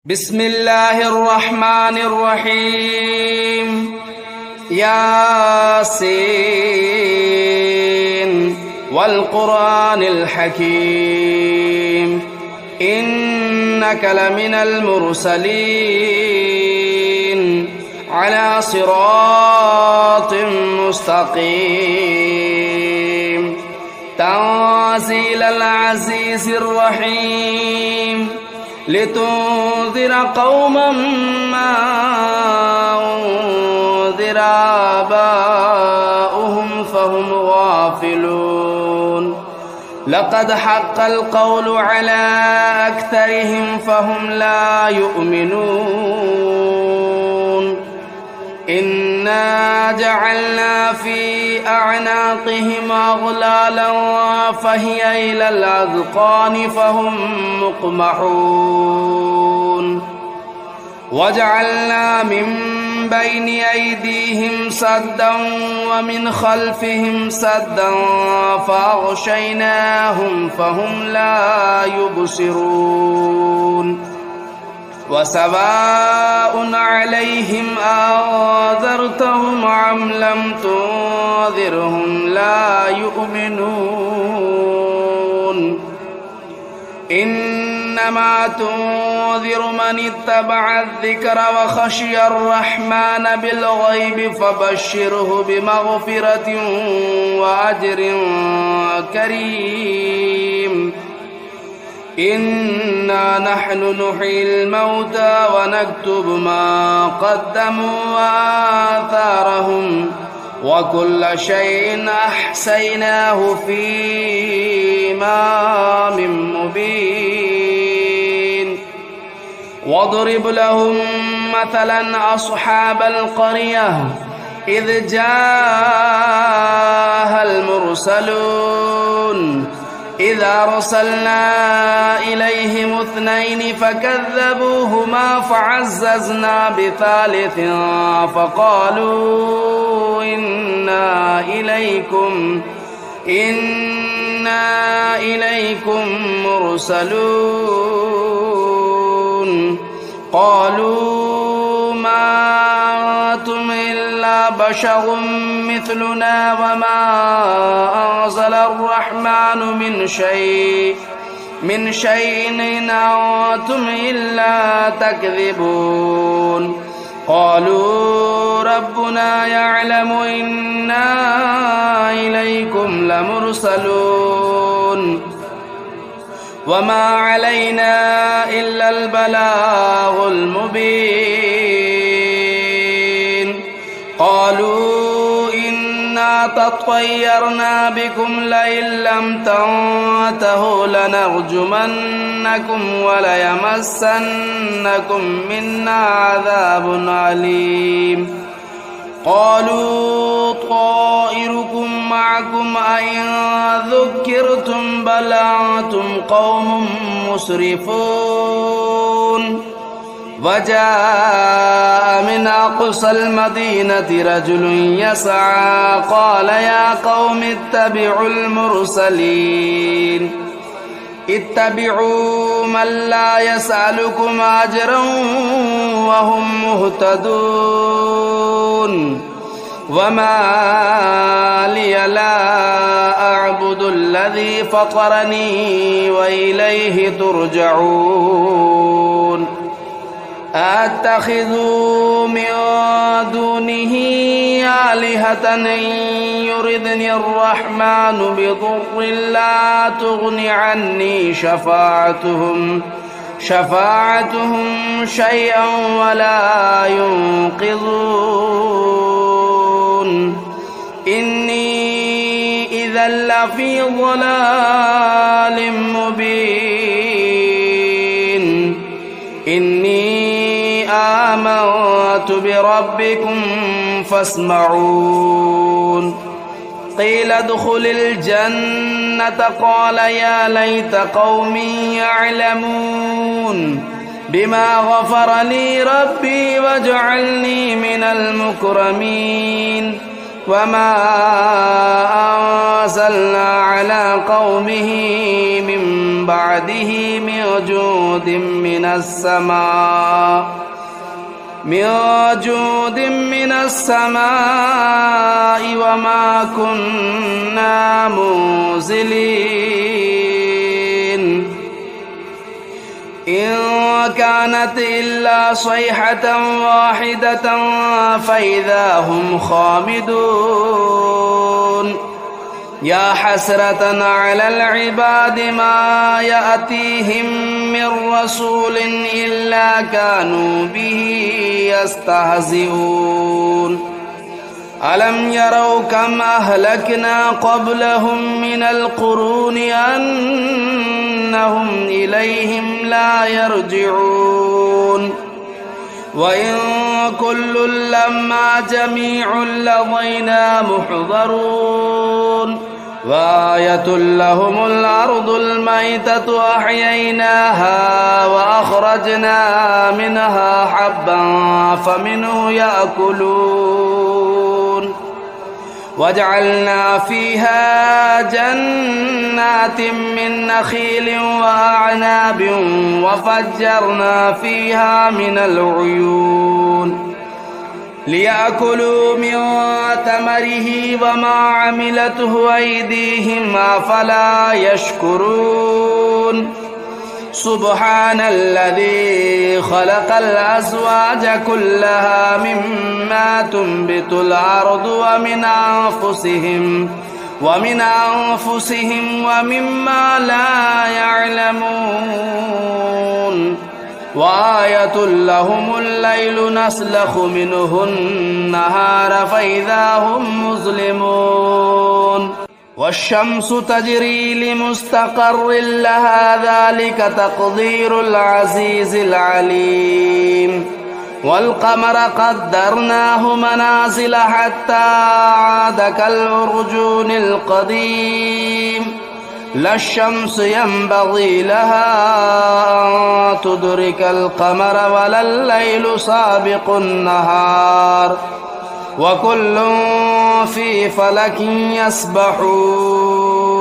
بسم الله الرحمن الرحيم ياسين والقرآن الحكيم إنك لمن المرسلين على صراط مستقيم تنزيل العزيز الرحيم لتنذر قوما ما أنذر آباؤهم فهم غافلون لقد حق القول على أكثرهم فهم لا يؤمنون إنا جعلنا في أعناقهم أغلالا فهي إلى الأذقان فهم مقمحون وجعلنا من بين أيديهم سدا ومن خلفهم سدا فأغشيناهم فهم لا يبصرون وسواء عليهم أنذرتهم أم لم تنذرهم لا يؤمنون إنما تنذر من اتبع الذكر وخشي الرحمن بالغيب فبشره بمغفرة وأجر كريم إنا نحن نحيي الموتى ونكتب ما قدموا وآثارهم وكل شيء أحصيناه في إمام مبين واضرب لهم مثلا أصحاب القرية إذ جاءها المرسلون إذا أرسلنا إليهم اثنين فكذبوهما فعززنا بثالث فقالوا إنا إليكم مرسلون قالوا ما أنتم إلا بشر مثلنا وما أنزل الرحمن من شيء إن أنتم إلا تكذبون قالوا ربنا يعلم إنا إليكم لمرسلون وما علينا إلا البلاغ المبين قالوا إنا تطيرنا بكم لئن لم تنتهوا لنرجمنكم وليمسنكم منا عذاب أليم قالوا طائركم معكم أئن ذكرتم بل أنتم قوم مسرفون وجاء من أقصى المدينة رجل يسعى قال يا قوم اتبعوا المرسلين اتبعوا من لا يسألكم أجرا وهم مهتدون وما لي لا أعبد الذي فطرني وإليه ترجعون أتخذوا من دونه آلهة إن يردني الرحمن بضر لا تغن عني شفاعتهم شيئا ولا ينقذون إني إذا لفي ضلال مبين إني آمنت بربكم فاسمعون قيل ادخل الجنة قال يا ليت قومي يعلمون بما غفر لي ربي وجعلني من المكرمين وما أنزلنا على قومه من بعده من جود من السماء وما كنا منزلين إن كانت إلا صيحة واحدة فإذا هم خامدون يا حسرة على العباد ما يأتيهم من رسول إلا كانوا به يستهزئون ألم يروا كم أهلكنا قبلهم من القرون أنهم إليهم لا يرجعون وإن كل لما جميع لدينا محضرون وآية لهم الأرض الميتة أحييناها وأخرجنا منها حبا فمنه يأكلون وجعلنا فيها جنات من نخيل وأعناب وفجرنا فيها من العيون ليأكلوا من ثمره وما عملته أيديهم أفلا يشكرون سبحان الذي خلق الأزواج كلها مما تنبت الأرض ومن أنفسهم ومما لا يعلمون وآية لهم الليل نسلخ منه النهار فإذا هم مظلمون والشمس تجري لمستقر لها ذلك تقدير العزيز العليم والقمر قدرناه منازل حتى عاد كالعرجون القديم لا الشمس ينبغي لها أن تدرك القمر ولا الليل سابق النهار وكل في فلك يسبحون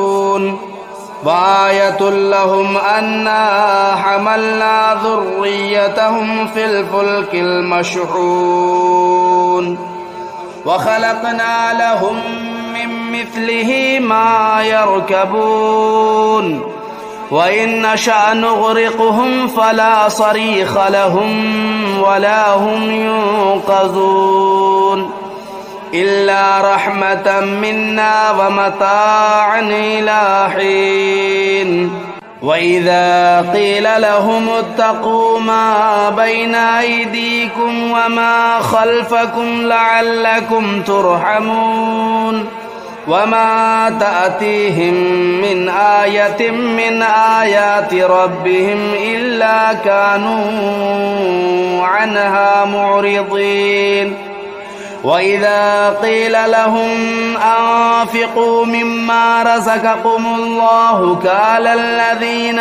وآية لهم أنا حملنا ذريتهم في الفلك المشحون وخلقنا لهم من مثله ما يركبون وإن نشأ نغرقهم فلا صريخ لهم ولا هم ينقذون إلا رحمة منا ومتاعا إلى حين وإذا قيل لهم اتقوا ما بين أيديكم وما خلفكم لعلكم ترحمون وما تأتيهم من آية من آيات ربهم إلا كانوا عنها معرضين وإذا قيل لهم أنفقوا مما رزقكم الله قال الذين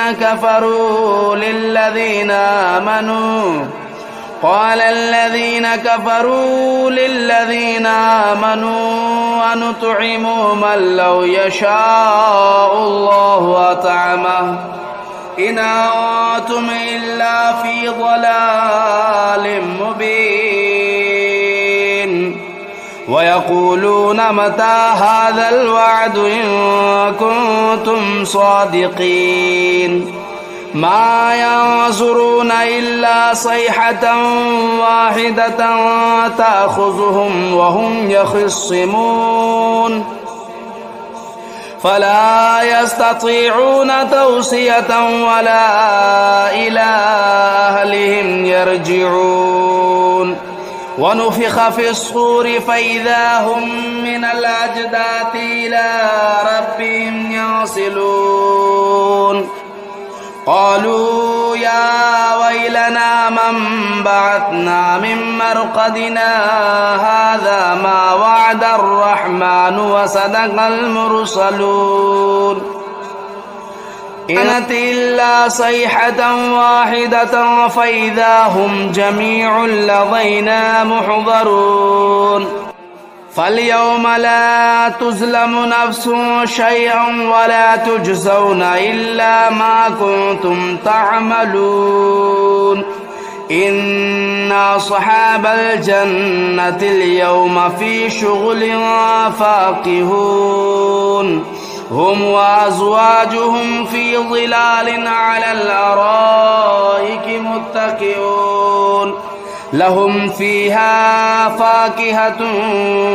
كفروا للذين آمنوا أنطعم من لو يشاء الله أطعمه إن أنتم إلا في ضلال مبين ويقولون متى هذا الوعد إن كنتم صادقين ما ينظرون إلا صيحة واحدة تأخذهم وهم يخصمون فلا يستطيعون توصية ولا إلى أهلهم يرجعون ونفخ في الصور فإذا هم من الأجداث إلى ربهم ينسلون قالوا يا ويلنا من بعثنا من مرقدنا هذا ما وعد الرحمن وصدق المرسلون إن كانت إلا صيحة واحدة فإذا هم جميع لدينا محضرون فاليوم لا تظلم نفس شيئا ولا تجزون إلا ما كنتم تعملون إن أصحاب الجنة اليوم في شغل فاكهون هم وأزواجهم في ظلال على الأرائك متكئون لهم فيها فاكهة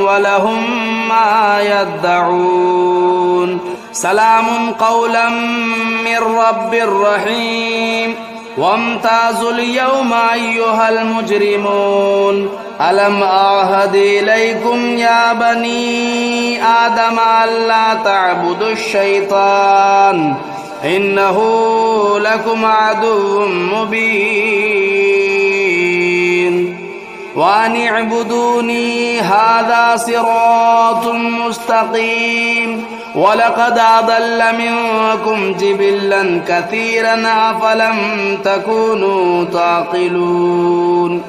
ولهم ما يدعون سلام قولا من رب رحيم وامتازوا اليوم أيها المجرمون ألم أعهد إليكم يا بني آدم ألا تعبدوا الشيطان إنه لكم عدو مبين وأن اعبدوني هذا صراط مستقيم ولقد أضل منكم جبلا كثيرا أفلم تكونوا تعقلون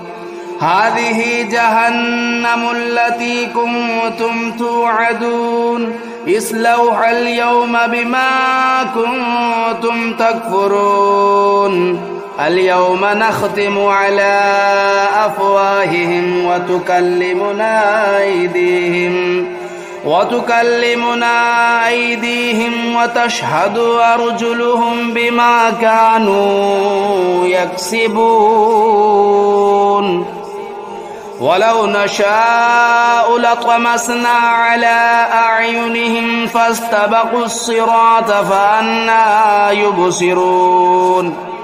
هذه جهنم التي كنتم توعدون اصلوها اليوم بما كنتم تكفرون اليوم نختم على أفواههم وتكلمنا أيديهم وتشهد أرجلهم بما كانوا يكسبون ولو نشاء لطمسنا على أعينهم فاستبقوا الصراط فأنى يبصرون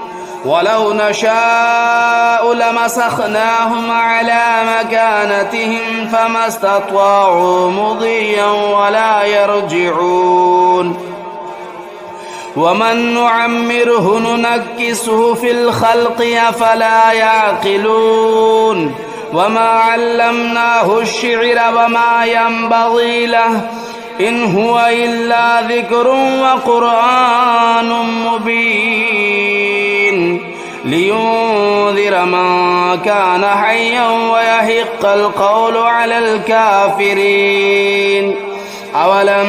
ولو نشاء لمسخناهم على مكانتهم فما استطاعوا مضيا ولا يرجعون ومن نعمره ننكسه في الخلق أفلا يعقلون وما علمناه الشعر وما ينبغي له إن هو إلا ذكر وقرآن مبين لينذر من كان حيا ويحق القول على الكافرين أولم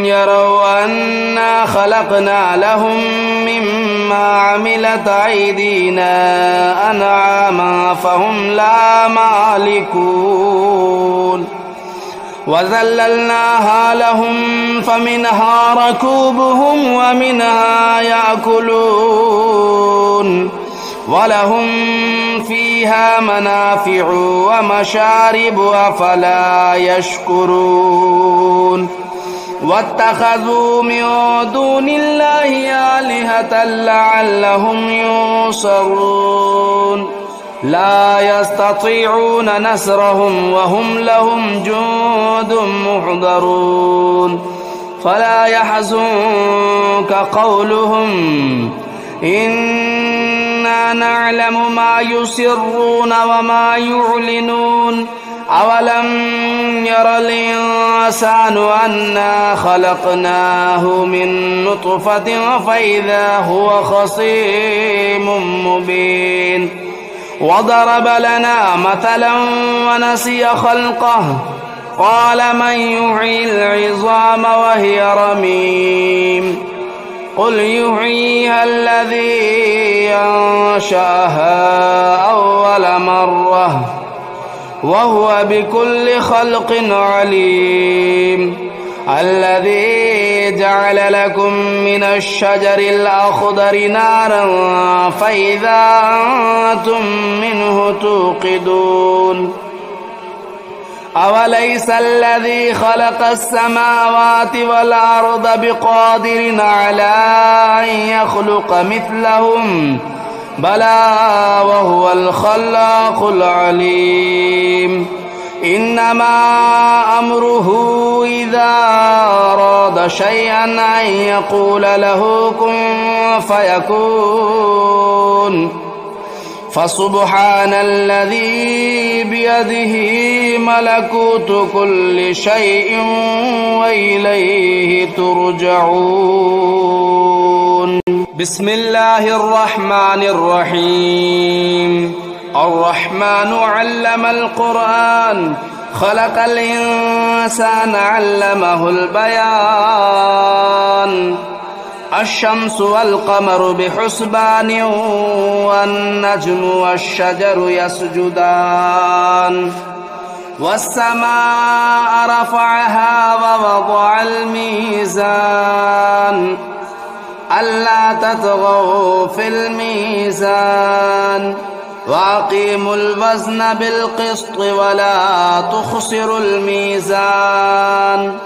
يروا أنا خلقنا لهم مما عملت أيدينا أنعاما فهم لا مالكون وذللناها لهم فمنها ركوبهم ومنها يأكلون ولهم فيها منافع ومشارب أفلا يشكرون واتخذوا من دون الله آلهة لعلهم ينصرون لا يستطيعون نصرهم وهم لهم جند محضرون فلا يحزنك قولهم إنا نعلم ما يسرون وما يعلنون أولم ير الإنسان أنا خلقناه من نطفة فإذا هو خصيم مبين وضرب لنا مثلا ونسي خلقه قال من يحيي العظام وهي رميم قل يحييها الذي أنشأها أول مرة وهو بكل خلق عليم الذي جعل لكم من الشجر الأخضر نارا فإذا أنتم منه توقدون أوليس الذي خلق السماوات والأرض بقادر على أن يخلق مثلهم بلى وهو الخلاق العليم إنما أمره إذا أراد شيئا أن يقول له كن فيكون فسبحان الذي بيده ملكوت كل شيء وإليه ترجعون بسم الله الرحمن الرحيم الرحمن علم القرآن خلق الإنسان علمه البيان الشمس والقمر بحسبان والنجم والشجر يسجدان والسماء رفعها ووضع الميزان ألا تطغوا في الميزان وأقيموا الوزن بالقسط ولا تخسروا الميزان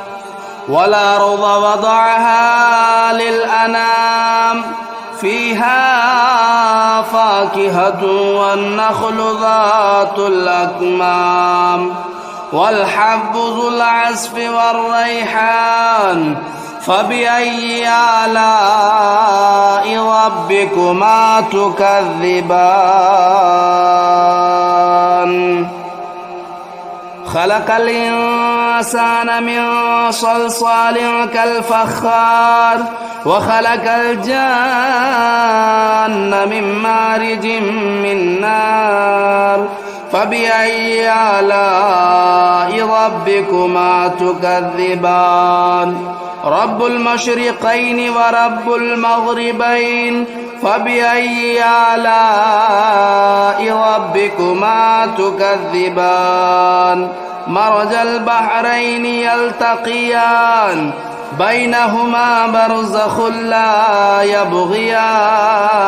والأرض وضعها للأنام فيها فاكهة والنخل ذات الأكمام والحب ذو العصف والريحان فبأي آلاء ربكما تكذبان خلق الإنسان من صلصال كالفخار وخلق الجان من مارج من نار فبأي آلاء ربكما تكذبان رب المشرقين ورب المغربين فبأي آلاء ربكما تكذبان مرج البحرين يلتقيان بينهما برزخ لا يبغيان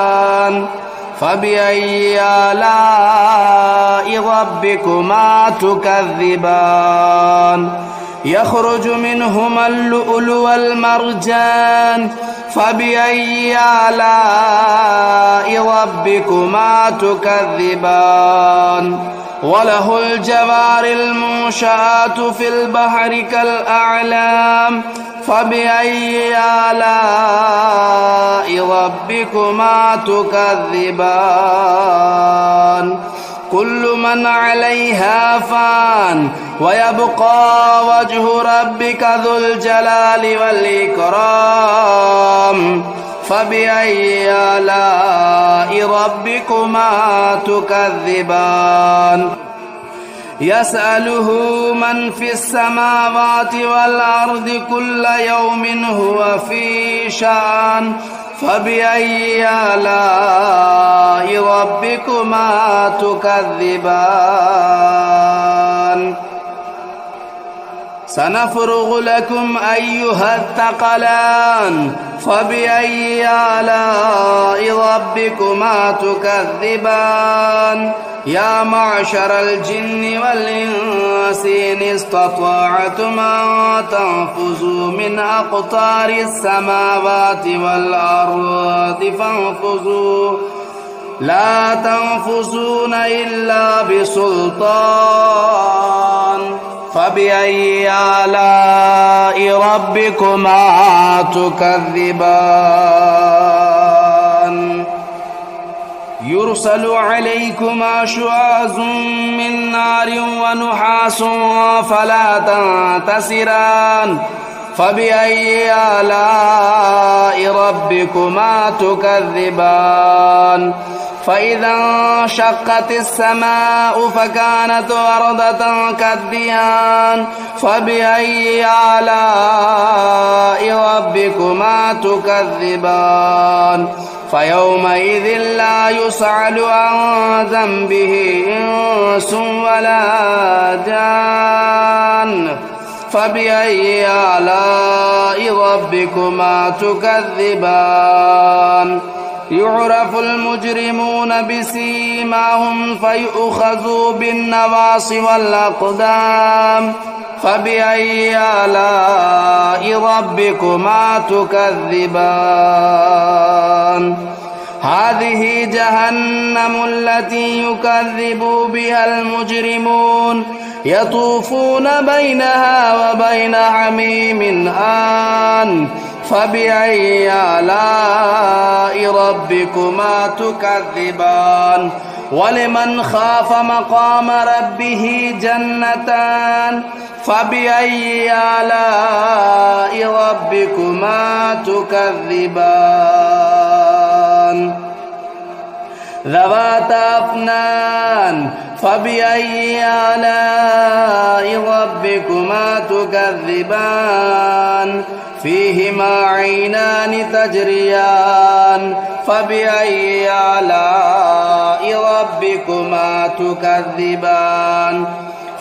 فبأي آلاء ربكما تكذبان يخرج منهما اللؤلؤ والمرجان فبأي آلاء ربكما تكذبان وله الجوار المنشآت في البحر كالأعلام فبأي آلاء ربكما تكذبان كل من عليها فان ويبقى وجه ربك ذو الجلال والإكرام فبأي آلاء ربكما تكذبان يسأله من في السماوات والأرض كل يوم هو في شأن فبأي آلاء ربكما تكذبان سنفرغ لكم أيها الثقلان فبأي آلاء ربكما تكذبان يا معشر الجن والإنس إن استطعتم أن تنفذوا من أقطار السماوات والأرض فانفذوا لا تنفذون إلا بسلطان فبأي آلاء ربكما تكذبان يرسل عليكما شواظ من نار ونحاس فلا تنتصران فبأي آلاء ربكما تكذبان فإذا انشقت السماء فكانت وردة كالدهان فبأي آلاء ربكما تكذبان فيومئذ لا يسأل عن ذنبه إنس ولا جان فبأي آلاء ربكما تكذبان يعرف المجرمون بسيماهم فيؤخذوا بالنواصي والأقدام فبأي آلاء ربكما تكذبان هذه جهنم التي يكذب بها المجرمون يطوفون بينها وبين حميم آن فبأي آلاء ربكما تكذبان ولمن خاف مقام ربه جنتان فبأي آلاء ربكما تكذبان ذواتا أفنان فبأي آلاء ربكما تكذبان فيهما عينان تجريان فبأي آلاء ربكما تكذبان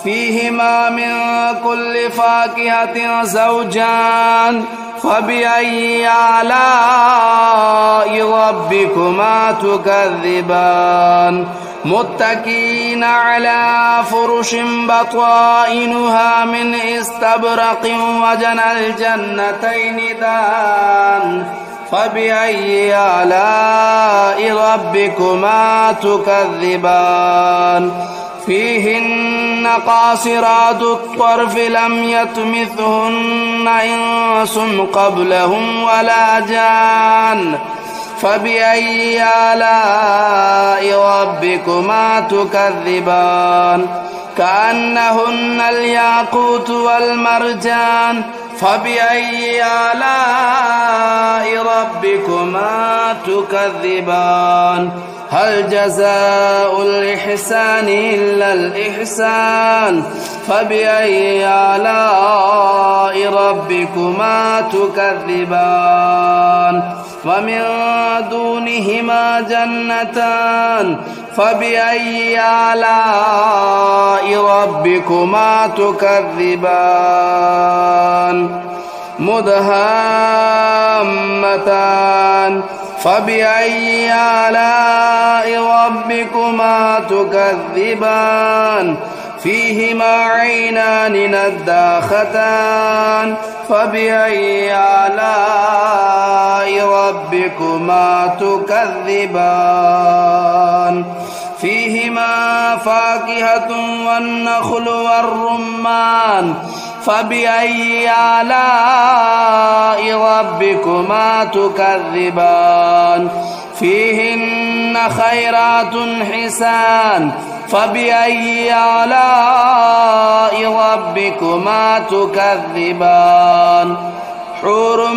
فيهما من كل فاكهة زوجان فبأي آلاء ربكما تكذبان متكئين على فرش بطائنها من استبرق وجنى الجنتين دان فبأي آلاء ربكما تكذبان فيهن قاصرات الطرف لم يطمثهن إنس قبلهم ولا جان فبأي آلاء ربكما تكذبان كأنهن الياقوت والمرجان فبأي آلاء ربكما تكذبان هل جزاء الإحسان إلا الإحسان فبأي آلاء ربكما تكذبان ومن دونهما جنتان فبأي آلاء ربكما تكذبان مدهامتان فبأي آلاء ربكما تكذبان فيهما عينان نضاختان فبأي آلاء ربكما تكذبان فيهما فاكهة والنخل والرمان فبأي آلاء ربكما تكذبان فيهن خيرات حسان فبأي آلاء ربكما تكذبان حور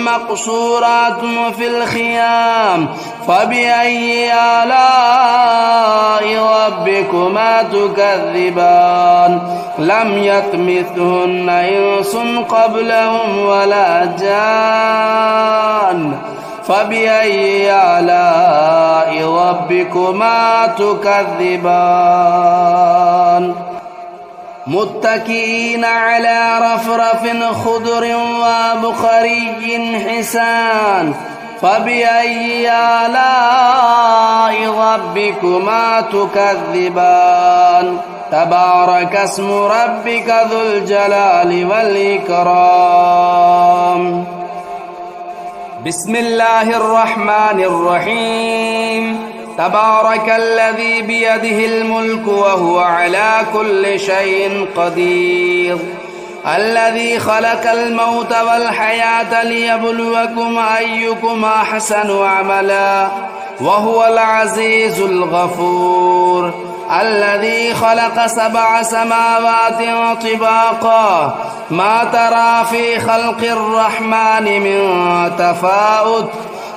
مقصورات في الخيام فبأي آلاء ربكما تكذبان لم يطمثهن إنس قبلهم ولا جان فبأي آلاء ربكما تكذبان متكئين على رفرف خضر وبخري حسان فبأي آلاء ربكما تكذبان تبارك اسم ربك ذو الجلال والإكرام بسم الله الرحمن الرحيم تبارك الذي بيده الملك وهو على كل شيء قدير الذي خلق الموت والحياة ليبلوكم أيكم أحسن عملا وهو العزيز الغفور الذي خلق 7 سماوات طباقا ما ترى في خلق الرحمن من تفاوت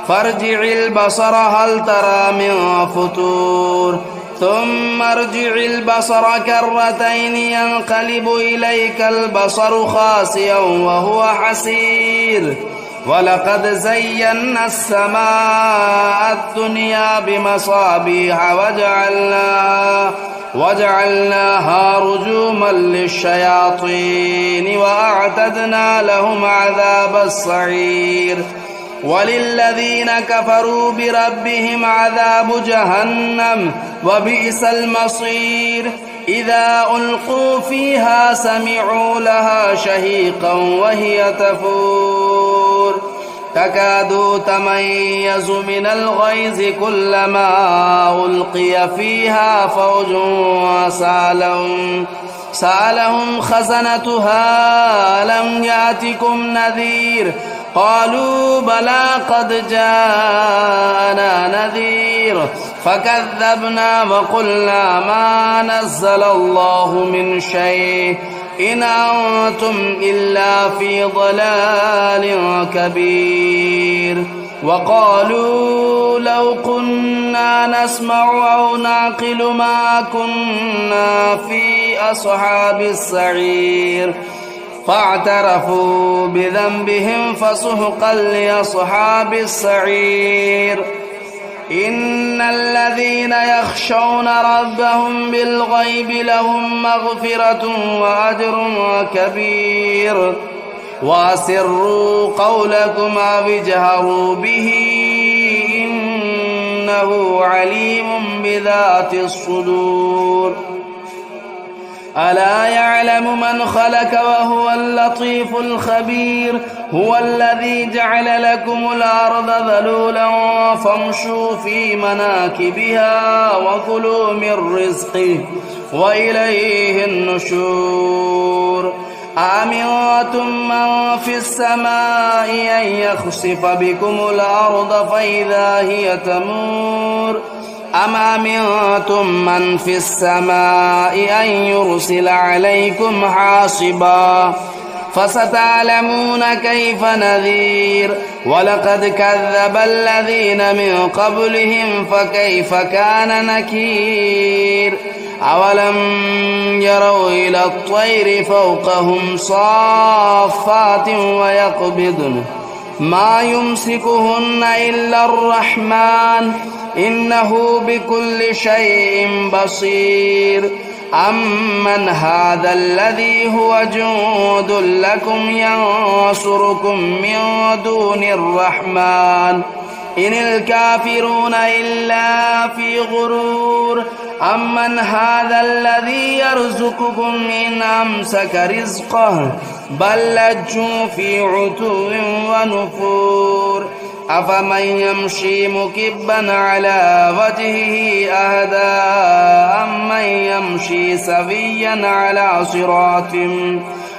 فارجع البصر هل ترى من فطور ثم ارجع البصر كرتين ينقلب إليك البصر خاسئا وهو حسير ولقد زينا السماء الدنيا بمصابيح وجعلناها رجوما للشياطين وأعتدنا لهم عذاب السعير وللذين كفروا بربهم عذاب جهنم وبئس المصير إذا ألقوا فيها سمعوا لها شهيقا وهي تفور تكاد تميز من الغيظ كلما ألقي فيها فوج سألهم خزنتها ألم يأتكم نذير قالوا بلى قد جاءنا نذير فكذبنا وقلنا ما نزل الله من شيء إن أنتم إلا في ضلال كبير وقالوا لو كنا نسمع أو نعقل ما كنا في أصحاب السعير فاعترفوا بذنبهم فسحقا لأصحاب السعير. إن الذين يخشون ربهم بالغيب لهم مغفرة وأجر كبير. وأسروا قولكم أو اجهروا به إنه عليم بذات الصدور. ألا يعلم من خلق وهو اللطيف الخبير. هو الذي جعل لكم الأرض ذلولا فامشوا في مناكبها وكلوا من رزقه وإليه النشور. أأمنتم من في السماء أن يخسف بكم الأرض فإذا هي تمور أم أمنتم من في السماء أن يرسل عليكم حاصبا فستعلمون كيف نذير. ولقد كذب الذين من قبلهم فكيف كان نكير. أولم يروا إلى الطير فوقهم صافات ويقبضن ما يمسكهن إلا الرحمن إنه بكل شيء بصير. أمن هذا الذي هو جند لكم ينصركم من دون الرحمن إن الكافرون إلا في غرور. أمن هذا الذي يرزقكم إن أمسك رزقه بل لجوا في عتو ونفور. أفمن يمشي مكبا على وجهه أهدى أمن يمشي سويا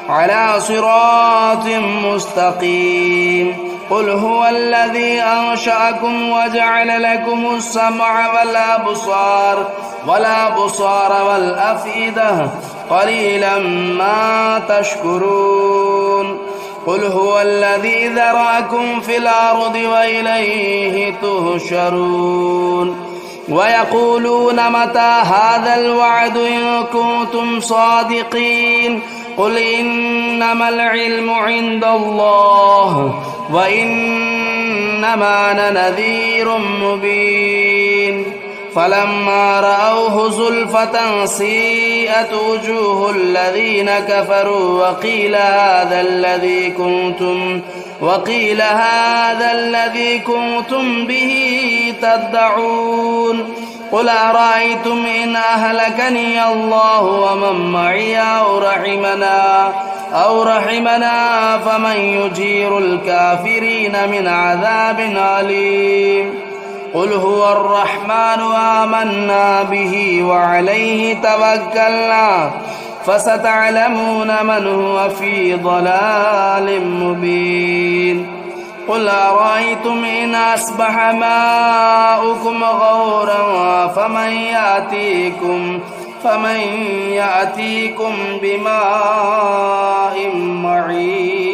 على صراط مستقيم. قل هو الذي أنشأكم وجعل لكم السمع والأبصار والأفئدة قليلا ما تشكرون. قل هو الذي ذرأكم في الأرض وإليه تهشرون. ويقولون متى هذا الوعد إن كنتم صادقين. قل إنما العلم عند الله وإنما أنا نذير مبين. فلما رأوه زلفة سيئت وجوه الذين كفروا وقيل هذا الذي كنتم به تدعون. قل أرأيتم إن أهلكني الله ومن معي أو رحمنا فمن يجير الكافرين من عذاب أليم. قل هو الرحمن آمنا به وعليه توكلنا فستعلمون من هو في ضلال مبين. قل أرأيتم إن أصبح ماؤكم غورا فمن يأتيكم بماء معين.